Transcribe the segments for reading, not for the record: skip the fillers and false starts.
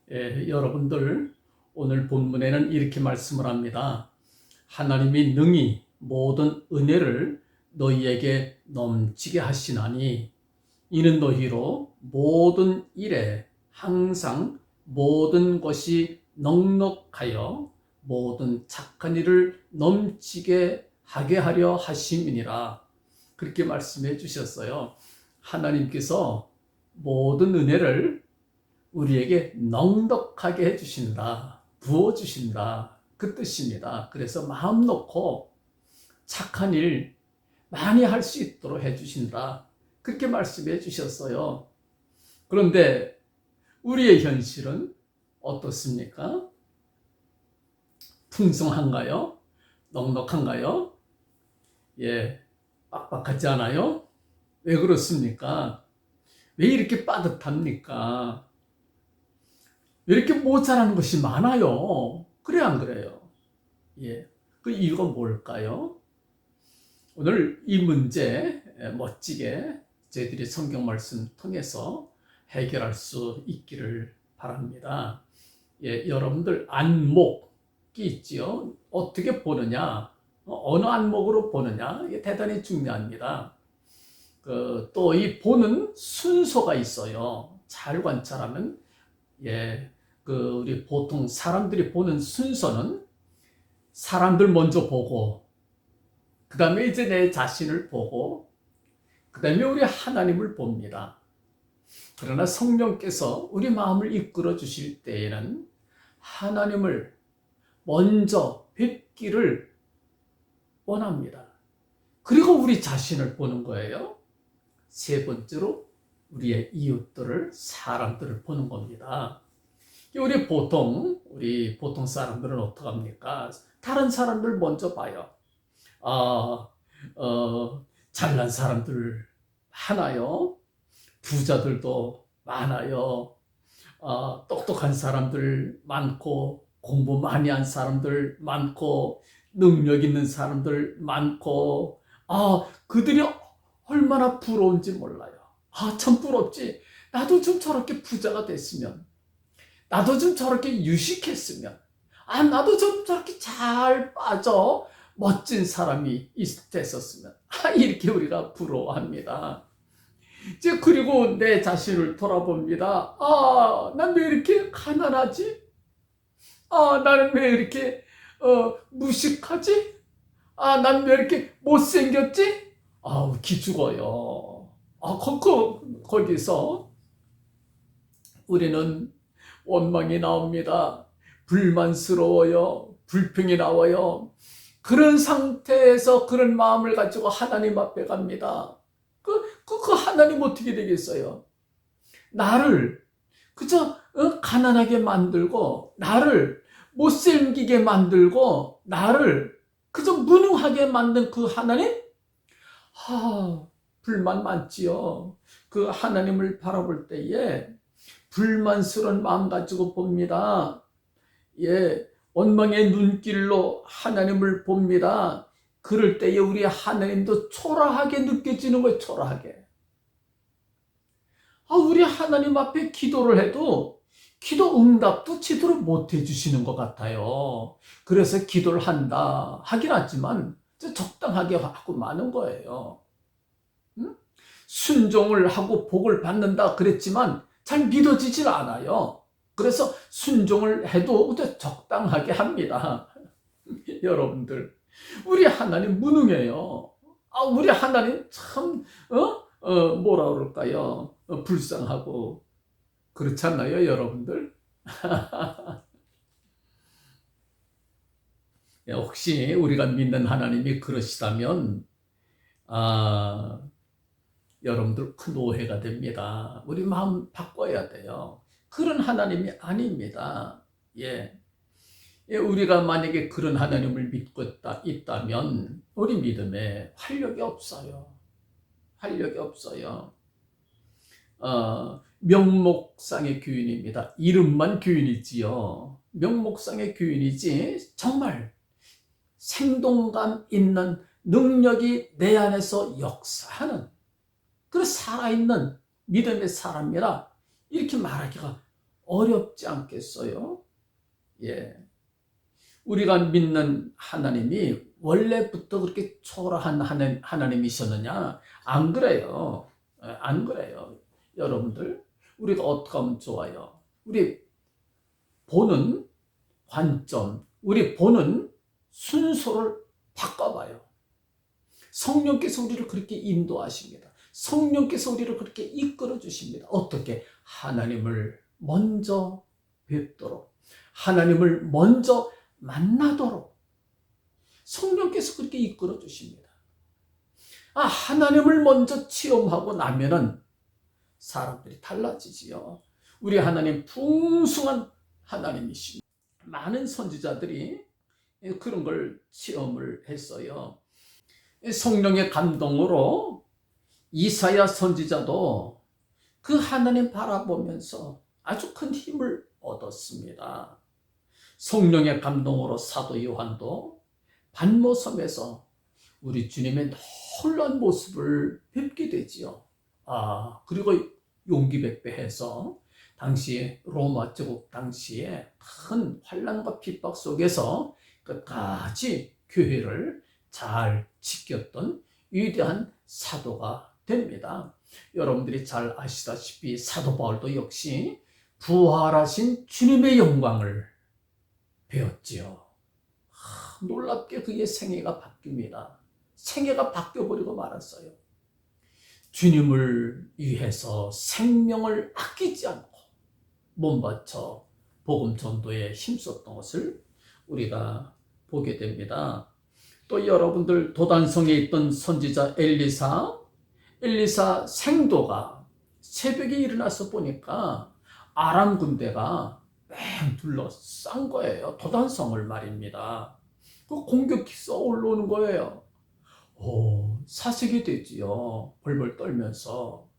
여러분들 오늘 본문에는 이렇게 말씀을 합니다. 하나님이 능히 모든 은혜를 너희에게 넘치게 하시나니 이는 너희로 모든 일에 항상 모든 것이 넉넉하여 모든 착한 일을 넘치게 하게 하려 하심이니라. 그렇게 말씀해 주셨어요. 하나님께서 모든 은혜를 우리에게 넉넉하게 해주신다, 부어주신다, 그 뜻입니다. 그래서 마음 놓고 착한 일 많이 할 수 있도록 해주신다, 그렇게 말씀해 주셨어요. 그런데 우리의 현실은 어떻습니까? 풍성한가요? 넉넉한가요? 빡빡하지 않아요? 왜 그렇습니까? 왜 이렇게 빠듯합니까? 왜 이렇게 모자라는 것이 많아요? 그래, 안 그래요? 그 이유가 뭘까요? 오늘 이 문제 멋지게 저희들이 성경 말씀 통해서 해결할 수 있기를 바랍니다. 여러분들 안목이 있지요? 어떻게 보느냐? 어느 안목으로 보느냐? 이게 대단히 중요합니다. 또 이 보는 순서가 있어요. 잘 관찰하면, 우리 보통 사람들이 보는 순서는 사람들 먼저 보고, 그 다음에 이제 내 자신을 보고, 그 다음에 우리 하나님을 봅니다. 그러나 성령께서 우리 마음을 이끌어 주실 때에는 하나님을 먼저 뵙기를 원합니다. 그리고 우리 자신을 보는 거예요. 세 번째로 우리의 이웃들을, 사람들을 보는 겁니다. 우리 보통 사람들은 어떡합니까? 다른 사람들 먼저 봐요. 잘난 사람들 많아요. 부자들도 많아요. 똑똑한 사람들 많고, 공부 많이 한 사람들 많고, 능력 있는 사람들 많고, 그들이 얼마나 부러운지 몰라요. 참 부럽지. 나도 좀 저렇게 부자가 됐으면, 나도 좀 저렇게 유식했으면, 나도 좀 저렇게 잘 빠져 멋진 사람이 됐었으면, 이렇게 우리가 부러워합니다. 그리고 내 자신을 돌아봅니다. 난 왜 이렇게 가난하지? 나는 왜 이렇게 무식하지? 난 왜 이렇게 못생겼지? 기죽어요. 거기서 우리는 원망이 나옵니다. 불만스러워요. 불평이 나와요. 그런 상태에서 그런 마음을 가지고 하나님 앞에 갑니다. 그 하나님 어떻게 되겠어요? 나를 그저 가난하게 만들고, 나를 못생기게 만들고, 나를 그저 무능하게 만든 그 하나님? 불만 많지요. 그 하나님을 바라볼 때에 불만스러운 마음 가지고 봅니다. 원망의 눈길로 하나님을 봅니다. 그럴 때에 우리 하나님도 초라하게 느껴지는 거예요. 초라하게. 우리 하나님 앞에 기도를 해도 기도 응답도 제대로 못 해주시는 것 같아요. 그래서 기도를 하긴 하지만 적당하게 하고 마는 거예요. 순종을 하고 복을 받는다 그랬지만 잘 믿어지질 않아요. 그래서 순종을 해도 적당하게 합니다. 여러분들, 우리 하나님 무능해요. 우리 하나님 참 뭐라 그럴까요? 불쌍하고 그렇지 않나요, 여러분들? 혹시 우리가 믿는 하나님이 그러시다면 여러분들 큰 오해가 됩니다. 우리 마음 바꿔야 돼요. 그런 하나님이 아닙니다. 우리가 만약에 그런 하나님을 믿고 있다면 우리 믿음에 활력이 없어요. 활력이 없어요. 명목상의 교인입니다. 이름만 교인이지요. 명목상의 교인이지 정말 생동감 있는 능력이 내 안에서 역사하는 그런 살아있는 믿음의 사람이라 이렇게 말하기가 어렵지 않겠어요? 예. 우리가 믿는 하나님이 원래부터 그렇게 초라한 하나님이셨느냐? 안 그래요. 안 그래요. 여러분들, 우리가 어떻게 하면 좋아요? 우리 보는 관점, 우리 보는 순서를 바꿔봐요. 성령께서 우리를 그렇게 인도하십니다. 성령께서 우리를 그렇게 이끌어 주십니다. 어떻게? 하나님을 먼저 뵙도록, 하나님을 먼저 만나도록 성령께서 그렇게 이끌어 주십니다. 하나님을 먼저 체험하고 나면은 사람들이 달라지지요. 우리 하나님 풍성한 하나님이십니다. 많은 선지자들이 그런 걸 체험을 했어요. 성령의 감동으로 이사야 선지자도 그 하나님 바라보면서 아주 큰 힘을 얻었습니다. 성령의 감동으로 사도 요한도 반모섬에서 우리 주님의 놀라운 모습을 뵙게 되지요. 그리고 용기백배해서 당시 로마 제국 당시에 큰 환난과 핍박 속에서 끝까지 교회를 잘 지켰던 위대한 사도가 됩니다. 여러분들이 잘 아시다시피 사도 바울도 역시 부활하신 주님의 영광을 배웠지요. 놀랍게 그의 생애가 바뀝니다. 생애가 바뀌어버리고 말았어요. 주님을 위해서 생명을 아끼지 않고 몸바쳐 복음 전도에 힘썼던 것을 우리가 보게 됩니다. 또 여러분들 도단성에 있던 선지자 엘리사 생도가 새벽에 일어나서 보니까 아람 군대가 뺑 둘러싼 거예요. 도단성을 말입니다. 그 공격이 써 올라오는 거예요. 사색이 되지요. 벌벌 떨면서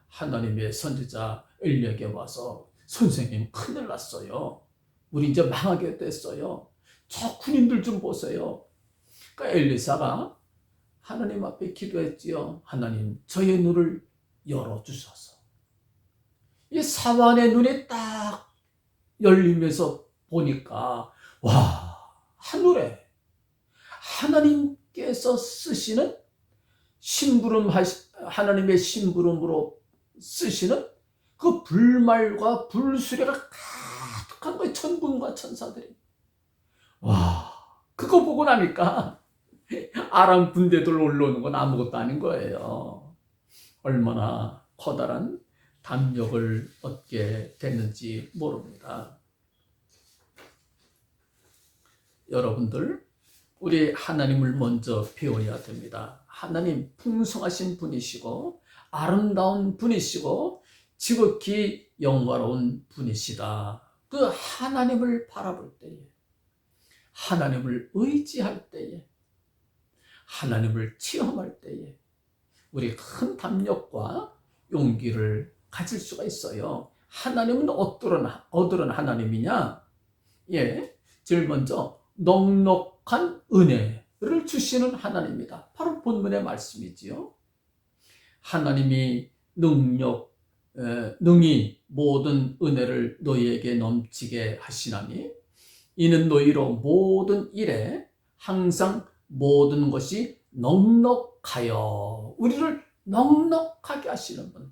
하나님의 선지자 엘리야에게 와서 선생님 큰일 났어요. 우리 이제 망하게 됐어요. 저 군인들 좀 보세요. 그러니까 엘리사가 하나님 앞에 기도했지요. 하나님, 저의 눈을 열어주소서. 이 사환의 눈이 딱 열리면서 보니까 하늘에 하나님께서 쓰시는 하나님의 심부름으로 쓰시는 그 불말과 불수레가 가득한 거예요. 천군과 천사들이. 그거 보고 나니까 아람 군대들 올라오는 건 아무것도 아닌 거예요. 얼마나 커다란 담력을 얻게 됐는지 모릅니다. 여러분들, 우리 하나님을 먼저 배워야 됩니다. 하나님 풍성하신 분이시고 아름다운 분이시고 지극히 영화로운 분이시다. 그 하나님을 바라볼 때에, 하나님을 의지할 때에, 하나님을 체험할 때에 우리 큰 담력과 용기를 가질 수가 있어요. 하나님은 어떠한 하나님이냐? 제일 먼저 넉넉한 은혜를 주시는 하나님이다. 바로 본문의 말씀이지요. 하나님이 능히 모든 은혜를 너희에게 넘치게 하시나니 이는 너희로 모든 일에 항상 모든 것이 넉넉하여, 우리를 넉넉하게 하시는 분,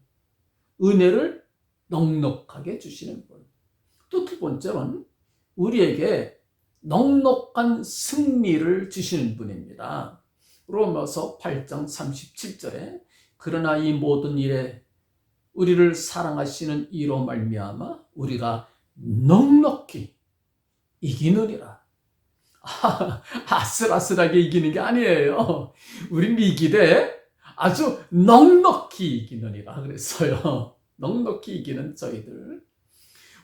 은혜를 넉넉하게 주시는 분. 또 두 번째는 우리에게 넉넉한 승리를 주시는 분입니다. 로마서 8장 37절에 그러나 이 모든 일에 우리를 사랑하시는 이로 말미암아 우리가 넉넉히 이기느니라. 아슬아슬하게 이기는 게 아니에요. 우린 이기되 아주 넉넉히 이기느니라 그랬어요. 넉넉히 이기는 저희들.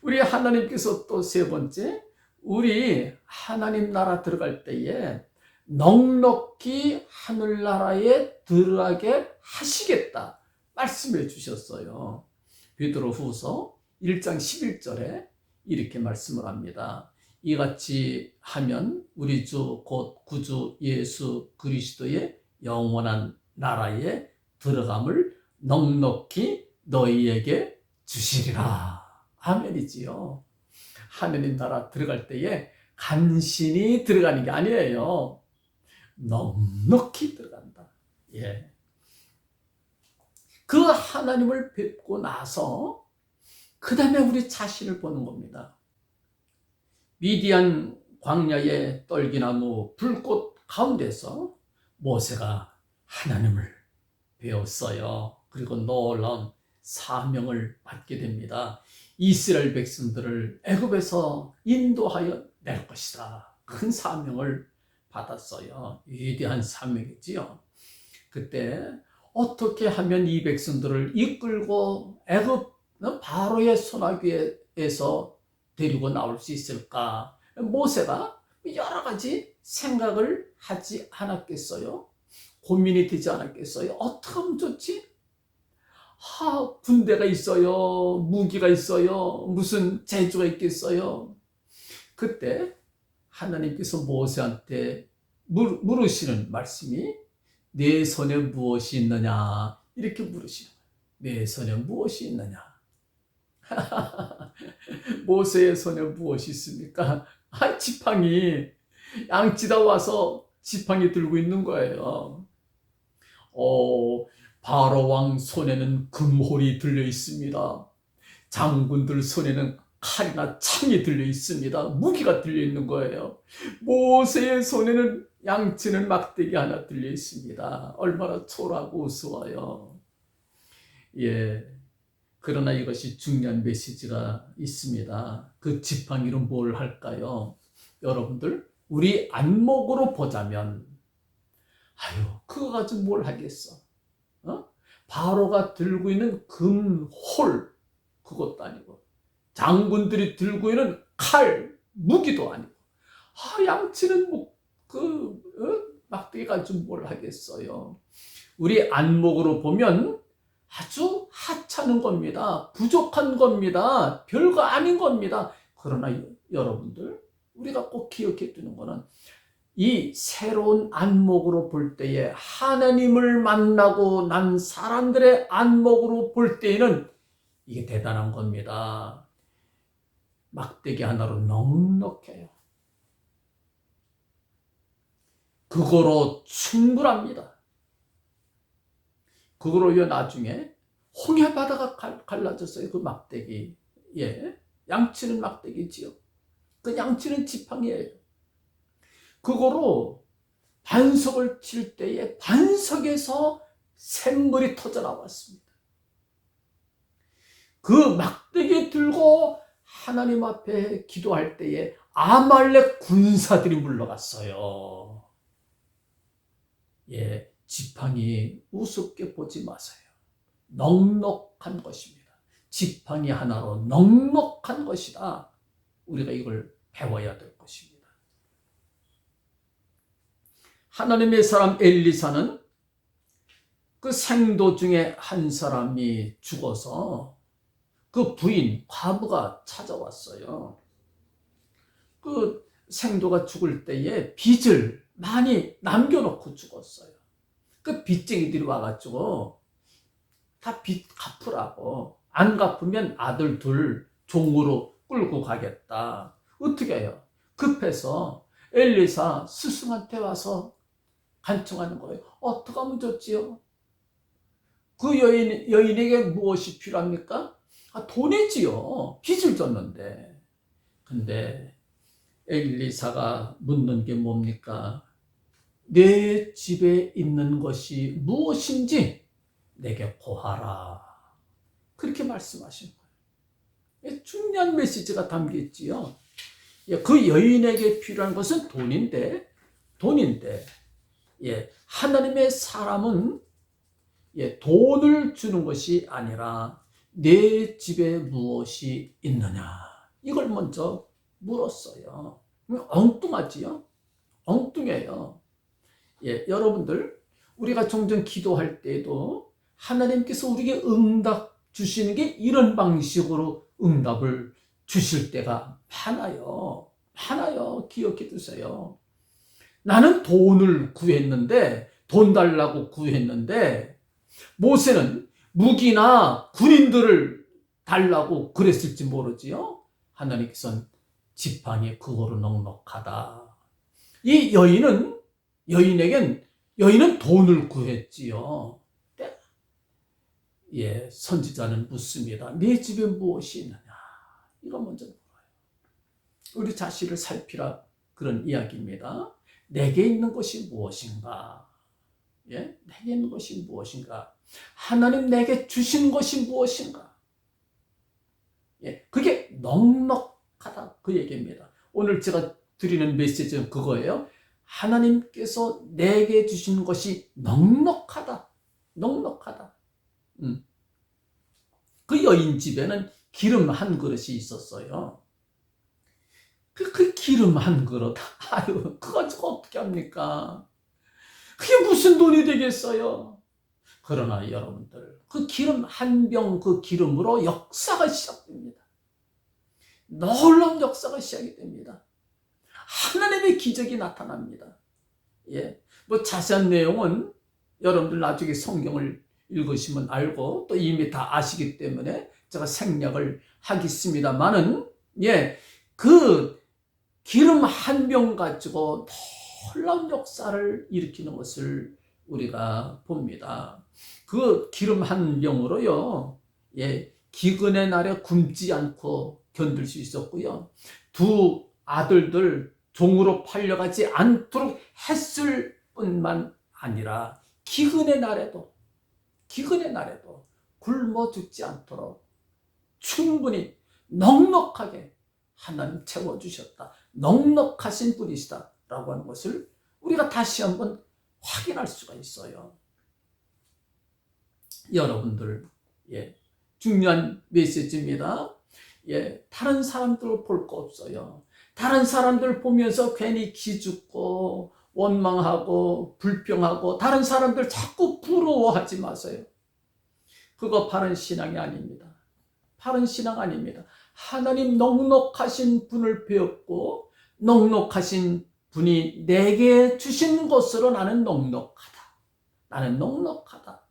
우리 하나님께서 또 세 번째, 우리 하나님 나라 들어갈 때에 넉넉히 하늘나라에 들어가게 하시겠다 말씀해 주셨어요. 베드로후서 1장 11절에 이렇게 말씀을 합니다. 이같이 하면 우리 주 곧 구주 예수 그리스도의 영원한 나라에 들어감을 넉넉히 너희에게 주시리라. 아멘이지요. 하느님 나라 들어갈 때에 간신히 들어가는 게 아니에요. 넉넉히 들어간다. 예. 그 하나님을 뵙고 나서 그 다음에 우리 자신을 보는 겁니다. 미디안 광야의 떨기나무 불꽃 가운데서 모세가 하나님을 배웠어요. 그리고 놀라운 사명을 받게 됩니다. 이스라엘 백성들을 애굽에서 인도하여 낼 것이다. 큰 사명을 받았어요. 위대한 사명이지요. 그때 어떻게 하면 이 백성들을 이끌고 애굽 바로의 소나기에서 데리고 나올 수 있을까? 모세가 여러 가지 생각을 하지 않았겠어요? 고민이 되지 않았겠어요? 어떻게 하면 좋지? 군대가 있어요. 무기가 있어요. 무슨 재주가 있겠어요? 그때 하나님께서 모세한테 물으시는 말씀이 내 손에 무엇이 있느냐? 이렇게 물으시는 거예요. 내 손에 무엇이 있느냐? 모세의 손에 무엇이 있습니까? 지팡이. 양치다 와서 지팡이 들고 있는 거예요. 바로 왕 손에는 금홀이 들려 있습니다. 장군들 손에는 칼이나 창이 들려 있습니다. 무기가 들려 있는 거예요. 모세의 손에는 양치는 막대기 하나 들려 있습니다. 얼마나 초라하고 우스워요. 예. 그러나 이것이 중요한 메시지가 있습니다. 그 지팡이로 뭘 할까요? 여러분들, 우리 안목으로 보자면, 그거 가지고 뭘 하겠어? 바로가 들고 있는 금홀, 그것도 아니고, 장군들이 들고 있는 칼, 무기도 아니고, 양치는 막대기 가지고 뭘 하겠어요? 우리 안목으로 보면 아주 하찮은 겁니다. 부족한 겁니다. 별거 아닌 겁니다. 그러나 여러분들, 우리가 꼭 기억해 두는 거는 이 새로운 안목으로 볼 때에 하나님을 만나고 난 사람들의 안목으로 볼 때에는 이게 대단한 겁니다. 막대기 하나로 넉넉해요. 그거로 충분합니다. 그거로요 나중에 홍해바다가 갈라졌어요. 그 막대기. 예, 양치는 막대기지요. 그 양치는 지팡이에요. 그거로 반석을 칠 때에 반석에서 샘물이 터져 나왔습니다. 그 막대기 들고 하나님 앞에 기도할 때에 아말렉 군사들이 물러갔어요. 예, 지팡이 우습게 보지 마세요. 넉넉한 것입니다. 지팡이 하나로 넉넉한 것이다. 우리가 이걸 배워야 될 것입니다. 하나님의 사람 엘리사는 그 생도 중에 한 사람이 죽어서 그 부인 과부가 찾아왔어요. 그 생도가 죽을 때에 빚을 많이 남겨놓고 죽었어요. 그 빚쟁이들이 와가지고 다 빚 갚으라고, 안 갚으면 아들 둘 종으로 끌고 가겠다. 어떻게 해요? 급해서 엘리사 스승한테 와서 간청하는 거예요. 어떻게 하면 좋지요? 그 여인에게 무엇이 필요합니까? 돈이지요. 빚을 졌는데. 근데 엘리사가 묻는 게 뭡니까? 내 집에 있는 것이 무엇인지 내게 고하라. 그렇게 말씀하신 거예요. 중요한 메시지가 담겨 있지요. 그 여인에게 필요한 것은 돈인데, 하나님의 사람은 돈을 주는 것이 아니라 내 집에 무엇이 있느냐, 이걸 먼저 물었어요. 엉뚱하지요? 엉뚱해요. 여러분들, 우리가 종종 기도할 때도 하나님께서 우리에게 응답 주시는 게 이런 방식으로 응답을 주실 때가 많아요. 기억해 두세요. 나는 돈을 구했는데, 돈 달라고 구했는데, 모세는 무기나 군인들을 달라고 그랬을지 모르지요. 하나님께서는 지팡이 그거로 넉넉하다. 이 여인은 돈을 구했지요. 예, 선지자는 묻습니다. 네 집에 무엇이 있느냐? 이거 먼저 물어요. 우리 자신을 살피라 그런 이야기입니다. 내게 있는 것이 무엇인가? 예, 내게 있는 것이 무엇인가? 하나님 내게 주신 것이 무엇인가? 예, 그게 넉넉하다 그 얘기입니다. 오늘 제가 드리는 메시지는 그거예요. 하나님께서 내게 주신 것이 넉넉하다. 넉넉하다. 그 여인 집에는 기름 한 그릇이 있었어요. 그 기름 한 그릇, 아유, 그거 어떻게 합니까? 그게 무슨 돈이 되겠어요? 그러나 여러분들, 그 기름 한 병 그 기름으로 역사가 시작됩니다. 놀라운 역사가 시작이 됩니다. 하나님의 기적이 나타납니다. 예, 뭐 자세한 내용은 여러분들 나중에 성경을 읽으시면 알고 또 이미 다 아시기 때문에 제가 생략을 하겠습니다만은, 예, 그 기름 한 병 가지고 놀라운 역사를 일으키는 것을 우리가 봅니다. 그 기름 한 병으로요, 예, 기근의 날에 굶지 않고 견딜 수 있었고요. 두 아들들 종으로 팔려가지 않도록 했을 뿐만 아니라 기근의 날에도 굶어 죽지 않도록 충분히 넉넉하게 하나님 채워주셨다. 넉넉하신 분이시다 라고 하는 것을 우리가 다시 한번 확인할 수가 있어요. 여러분들, 예, 중요한 메시지입니다. 예, 다른 사람들을 볼 거 없어요. 다른 사람들 보면서 괜히 기죽고 원망하고 불평하고 다른 사람들 자꾸 부러워하지 마세요. 그거 바른 신앙이 아닙니다. 바른 신앙 아닙니다. 하나님 넉넉하신 분을 배웠고 넉넉하신 분이 내게 주신 것으로 나는 넉넉하다. 나는 넉넉하다.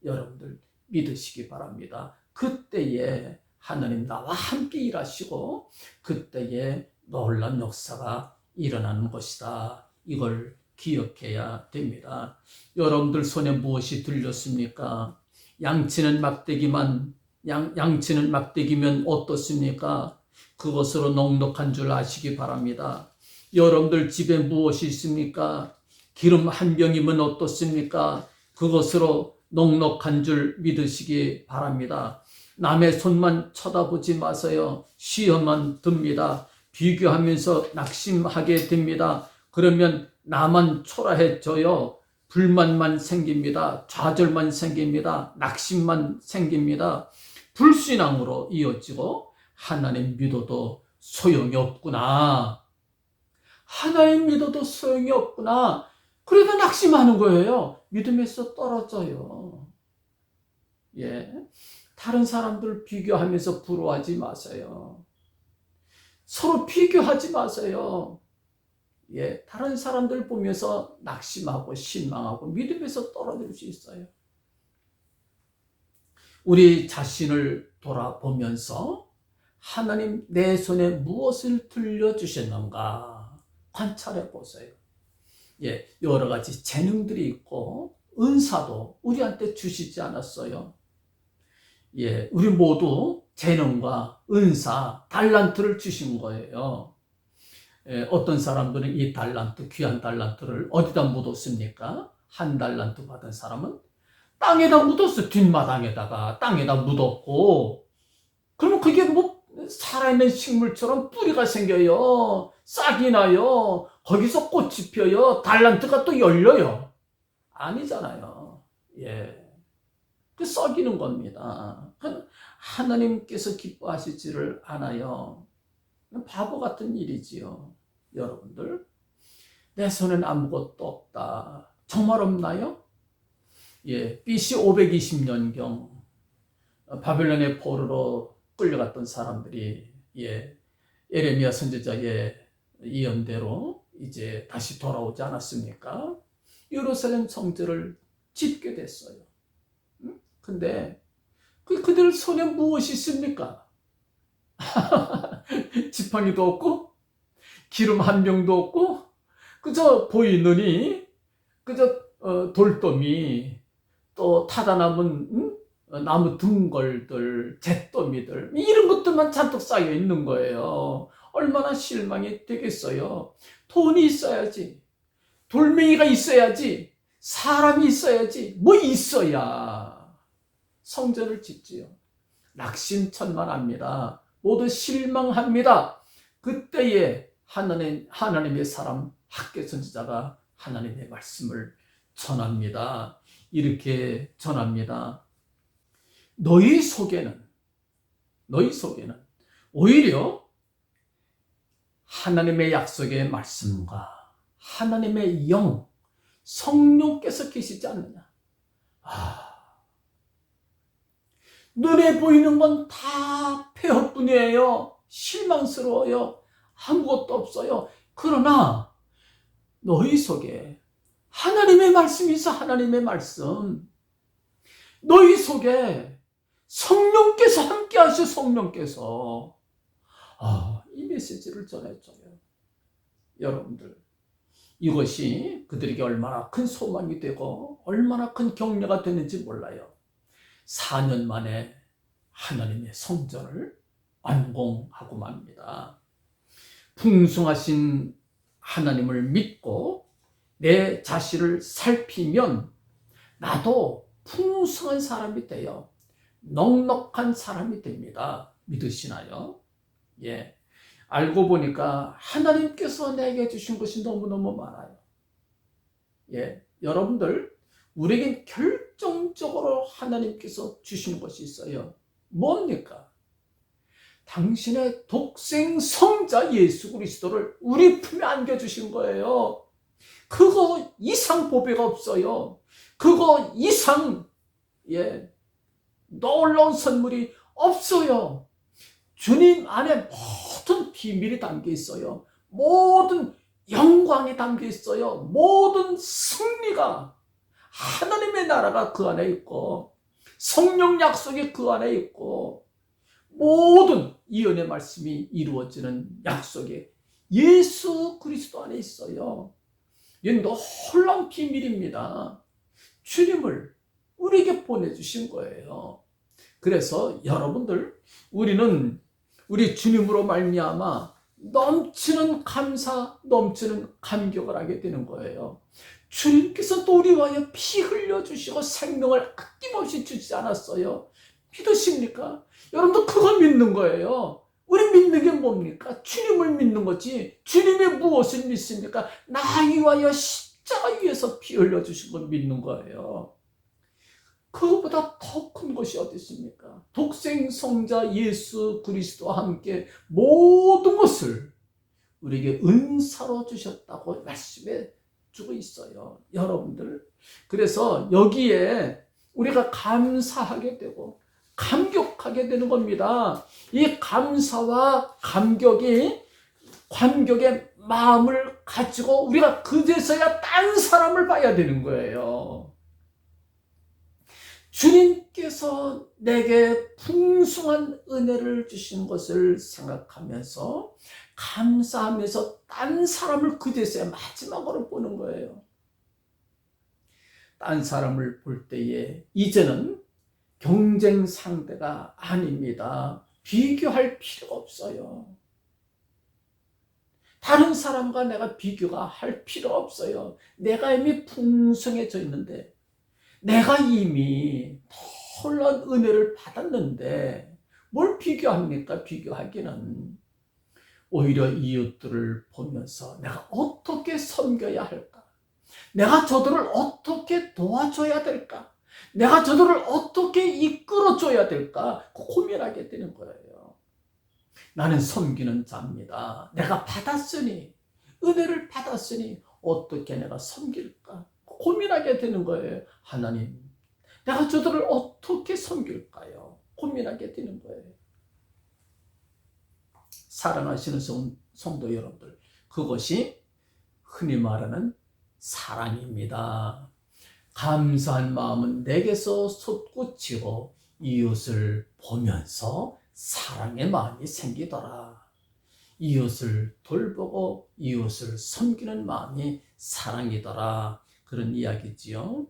여러분들 믿으시기 바랍니다. 그때에 하나님 나와 함께 일하시고 그때에 놀라운 역사가 일어나는 것이다. 이걸 기억해야 됩니다. 여러분들 손에 무엇이 들렸습니까? 양치는 막대기면 어떻습니까? 그것으로 넉넉한 줄 아시기 바랍니다. 여러분들 집에 무엇이 있습니까? 기름 한 병이면 어떻습니까? 그것으로 넉넉한 줄 믿으시기 바랍니다. 남의 손만 쳐다보지 마세요. 시험만 듭니다. 비교하면서 낙심하게 됩니다. 그러면 나만 초라해져요. 불만만 생깁니다. 좌절만 생깁니다. 낙심만 생깁니다. 불신앙으로 이어지고 하나님 믿어도 소용이 없구나. 하나님 믿어도 소용이 없구나. 그래도 낙심하는 거예요. 믿음에서 떨어져요. 예, 다른 사람들 비교하면서 부러워하지 마세요. 서로 비교하지 마세요. 예, 다른 사람들 보면서 낙심하고 실망하고 믿음에서 떨어질 수 있어요. 우리 자신을 돌아보면서 하나님 내 손에 무엇을 들려주셨는가 관찰해 보세요. 예, 여러 가지 재능들이 있고 은사도 우리한테 주시지 않았어요. 예, 우리 모두 재능과 은사, 달란트를 주신 거예요. 예, 어떤 사람들은 이 달란트, 귀한 달란트를 어디다 묻었습니까? 한 달란트 받은 사람은 땅에다 묻었어. 뒷마당에다가 땅에다 묻었고, 그러면 그게 뭐 살아있는 식물처럼 뿌리가 생겨요. 싹이 나요. 거기서 꽃이 펴요. 달란트가 또 열려요. 아니잖아요. 예. 그 썩이는 겁니다. 하나님께서 기뻐하시지를 않아요. 바보 같은 일이지요. 여러분들, 내 손엔 아무것도 없다. 정말 없나요? 예, BC 520년경 바벨론의 포로로 끌려갔던 사람들이, 예, 예레미야 선지자의 예언대로 이제 다시 돌아오지 않았습니까? 예루살렘 성전을 짓게 됐어요. 근데 그들 손에 무엇이 있습니까? 지팡이도 없고 기름 한 병도 없고 그저 보이느니 그저 돌더미 또 타다 남은 나무 등걸들 잿더미들 이런 것들만 잔뜩 쌓여 있는 거예요. 얼마나 실망이 되겠어요. 돈이 있어야지, 돌멩이가 있어야지, 사람이 있어야지, 뭐 있어야 성전을 짓지요. 낙심천만합니다. 모두 실망합니다. 그때에 하나님의 사람 학개 선지자가 하나님의 말씀을 전합니다. 이렇게 전합니다. 너희 속에는 오히려 하나님의 약속의 말씀과 하나님의 영, 성령께서 계시지 않느냐. 눈에 보이는 건 다 폐허뿐이에요. 실망스러워요. 아무것도 없어요. 그러나 너희 속에 하나님의 말씀이 있어. 하나님의 말씀. 너희 속에 성령께서 함께 하셔. 성령께서. 이 메시지를 전해줘요. 여러분들, 이것이 그들에게 얼마나 큰 소망이 되고 얼마나 큰 격려가 되는지 몰라요. 4년 만에 하나님의 성전을 완공하고 맙니다. 풍성하신 하나님을 믿고 내 자신을 살피면 나도 풍성한 사람이 돼요. 넉넉한 사람이 됩니다. 믿으시나요? 예. 알고 보니까 하나님께서 내게 주신 것이 너무너무 많아요. 예. 여러분들, 우리에겐 결정적으로 하나님께서 주신 것이 있어요. 뭡니까? 당신의 독생 성자 예수 그리스도를 우리 품에 안겨주신 거예요. 그거 이상 보배가 없어요. 그거 이상 놀라운 선물이 없어요. 주님 안에 모든 비밀이 담겨 있어요. 모든 영광이 담겨 있어요. 모든 승리가, 하나님의 나라가 그 안에 있고 성령 약속이 그 안에 있고 모든 이언의 말씀이 이루어지는 약속이 예수 그리스도 안에 있어요. 이건 놀라운 비밀입니다. 주님을 우리에게 보내주신 거예요. 그래서 여러분들, 우리는 우리 주님으로 말미암아 넘치는 감사, 넘치는 감격을 하게 되는 거예요. 주님께서 또 우리 위하여 피 흘려주시고 생명을 아낌없이 주지 않았어요. 믿으십니까? 여러분도 그거 믿는 거예요. 우리 믿는 게 뭡니까? 주님을 믿는 거지. 주님이 무엇을 믿습니까? 나 위하여 십자가 위에서 피 흘려주신 걸 믿는 거예요. 그것보다 더 큰 것이 어디 있습니까? 독생 성자 예수 그리스도와 함께 모든 것을 우리에게 은사로 주셨다고 말씀해 주고 있어요. 여러분들, 그래서 여기에 우리가 감사하게 되고 감격하게 되는 겁니다. 이 감사와 감격의 마음을 가지고 우리가 그제서야 딴 사람을 봐야 되는 거예요. 주님께서 내게 풍성한 은혜를 주신 것을 생각하면서 감사하면서 딴 사람을 그제서야 마지막으로 보는 거예요. 딴 사람을 볼 때에 이제는 경쟁 상대가 아닙니다. 비교할 필요가 없어요. 다른 사람과 내가 비교가 할 필요가 없어요. 내가 이미 풍성해져 있는데, 내가 이미 놀라운 은혜를 받았는데 뭘 비교합니까? 비교하기는. 오히려 이웃들을 보면서 내가 어떻게 섬겨야 할까? 내가 저들을 어떻게 도와줘야 될까? 내가 저들을 어떻게 이끌어줘야 될까? 고민하게 되는 거예요. 나는 섬기는 자입니다. 내가 받았으니, 은혜를 받았으니 어떻게 내가 섬길까? 고민하게 되는 거예요. 하나님, 내가 저들을 어떻게 섬길까요? 고민하게 되는 거예요. 사랑하시는 성도 여러분들, 그것이 흔히 말하는 사랑입니다. 감사한 마음은 내게서 솟구치고 이웃을 보면서 사랑의 마음이 생기더라. 이웃을 돌보고 이웃을 섬기는 마음이 사랑이더라. 그런 이야기지요.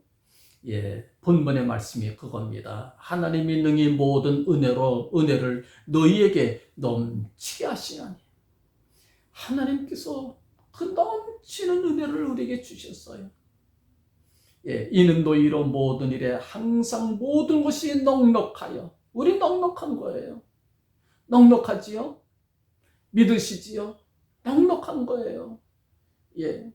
예, 본문의 말씀이 그겁니다. 하나님이 능히 모든 은혜를 너희에게 넘치게 하시나니. 하나님께서 그 넘치는 은혜를 우리에게 주셨어요. 예, 이는 너희로 모든 일에 항상 모든 것이 넉넉하여. 우리 넉넉한 거예요. 넉넉하지요? 믿으시지요? 넉넉한 거예요. 예.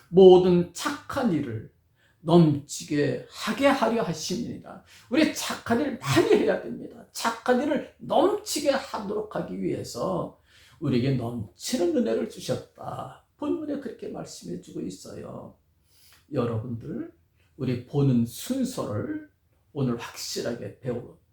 모든 착한 일을 넘치게 하게 하려 하십니다. 우리 착한 일 많이 해야 됩니다. 착한 일을 넘치게 하도록 하기 위해서 우리에게 넘치는 은혜를 주셨다. 본문에 그렇게 말씀해 주고 있어요. 여러분들, 우리 보는 순서를 오늘 확실하게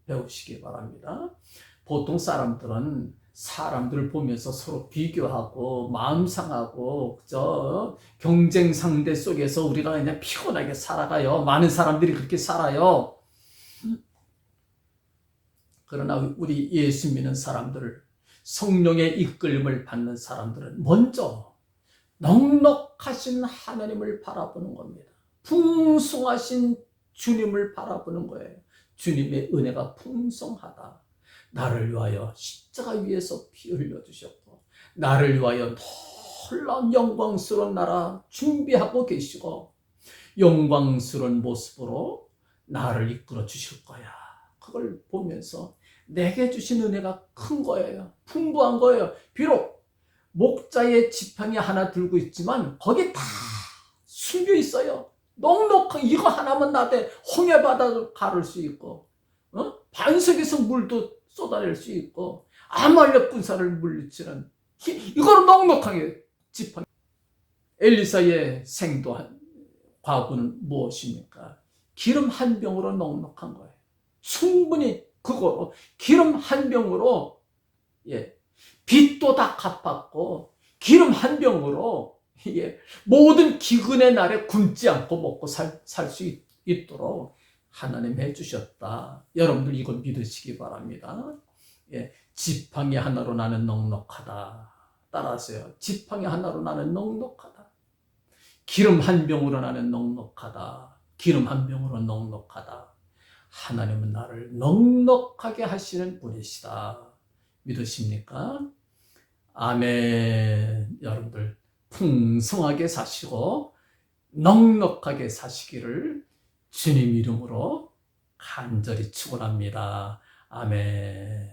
배우시기 바랍니다. 보통 사람들을 보면서 서로 비교하고 마음 상하고 그저 경쟁 상대 속에서 우리가 그냥 피곤하게 살아가요. 많은 사람들이 그렇게 살아요. 그러나 우리 예수 믿는 사람들, 성령의 이끌림을 받는 사람들은 먼저 넉넉하신 하나님을 바라보는 겁니다. 풍성하신 주님을 바라보는 거예요. 주님의 은혜가 풍성하다. 나를 위하여 십자가 위에서 피 흘려주셨고 나를 위하여 놀라운 영광스러운 나라 준비하고 계시고 영광스러운 모습으로 나를 이끌어 주실 거야. 그걸 보면서 내게 주신 은혜가 큰 거예요. 풍부한 거예요. 비록 목자의 지팡이 하나 들고 있지만 거기에 다 숨겨 있어요. 넉넉한 이거 하나면 나한테 홍해바다도 가를 수 있고 반석에서 물도 쏟아낼 수 있고 아말렉 군사를 물리치는 이거로 넉넉하게 지팡이. 엘리사의 생도한 과부는 무엇입니까? 기름 한 병으로 넉넉한 거예요. 충분히 그거로 기름 한 병으로 빚도 다 갚았고 기름 한 병으로 모든 기근의 날에 굶지 않고 먹고 살 수 있도록 하나님 해주셨다. 여러분들 이걸 믿으시기 바랍니다. 지팡이 하나로 나는 넉넉하다. 따라하세요. 지팡이 하나로 나는 넉넉하다. 기름 한 병으로 나는 넉넉하다. 기름 한 병으로 넉넉하다. 하나님은 나를 넉넉하게 하시는 분이시다. 믿으십니까? 아멘. 여러분들 풍성하게 사시고 넉넉하게 사시기를 주님 이름으로 간절히 축원합니다. 아멘.